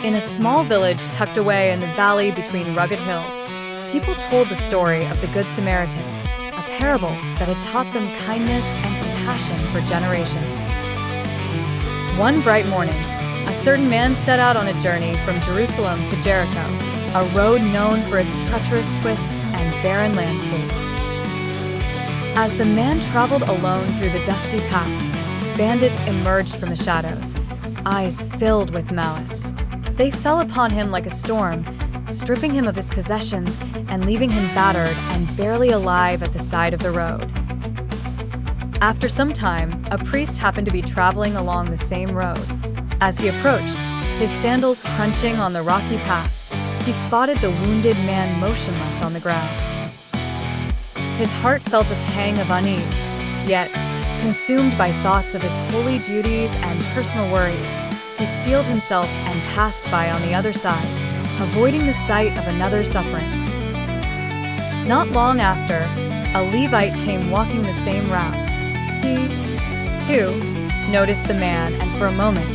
In a small village tucked away in the valley between rugged hills, people told the story of the Good Samaritan, a parable that had taught them kindness and compassion for generations. One bright morning, a certain man set out on a journey from Jerusalem to Jericho, a road known for its treacherous twists and barren landscapes. As the man traveled alone through the dusty path, bandits emerged from the shadows, eyes filled with malice. They fell upon him like a storm, stripping him of his possessions and leaving him battered and barely alive at the side of the road. After some time, a priest happened to be traveling along the same road. As he approached, his sandals crunching on the rocky path, he spotted the wounded man motionless on the ground. His heart felt a pang of unease, yet, consumed by thoughts of his holy duties and personal worries, he steeled himself and passed by on the other side, avoiding the sight of another suffering. Not long after, a Levite came walking the same route. He, too, noticed the man, and for a moment,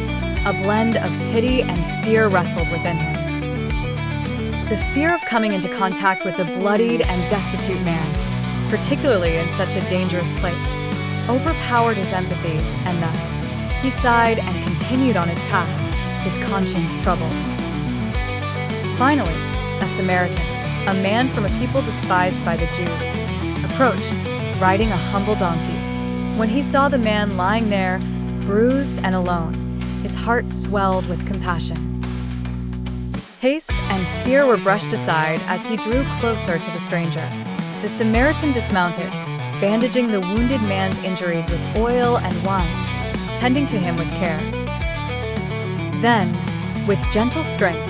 a blend of pity and fear wrestled within him. The fear of coming into contact with a bloodied and destitute man, particularly in such a dangerous place, overpowered his empathy, and thus, he sighed and continued on his path, his conscience troubled. Finally, a Samaritan, a man from a people despised by the Jews, approached, riding a humble donkey. When he saw the man lying there, bruised and alone, his heart swelled with compassion. Haste and fear were brushed aside as he drew closer to the stranger. The Samaritan dismounted, bandaging the wounded man's injuries with oil and wine, tending to him with care. Then, with gentle strength,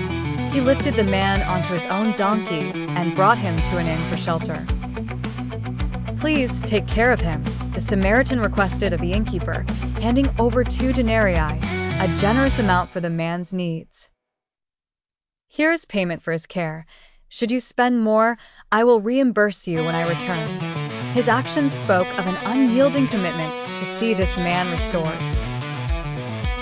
he lifted the man onto his own donkey and brought him to an inn for shelter. "Please take care of him," the Samaritan requested of the innkeeper, handing over 2 denarii, a generous amount for the man's needs. "Here is payment for his care. Should you spend more, I will reimburse you when I return." His actions spoke of an unyielding commitment to see this man restored.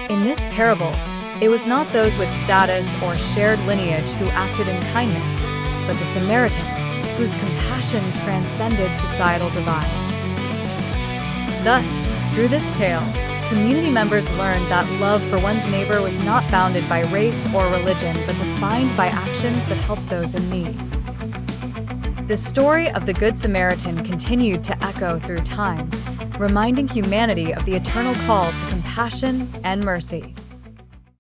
In this parable, it was not those with status or shared lineage who acted in kindness, but the Samaritan, whose compassion transcended societal divides. Thus, through this tale, community members learned that love for one's neighbor was not bounded by race or religion, but defined by actions that helped those in need. The story of the Good Samaritan continued to echo through time, reminding humanity of the eternal call to compassion and mercy.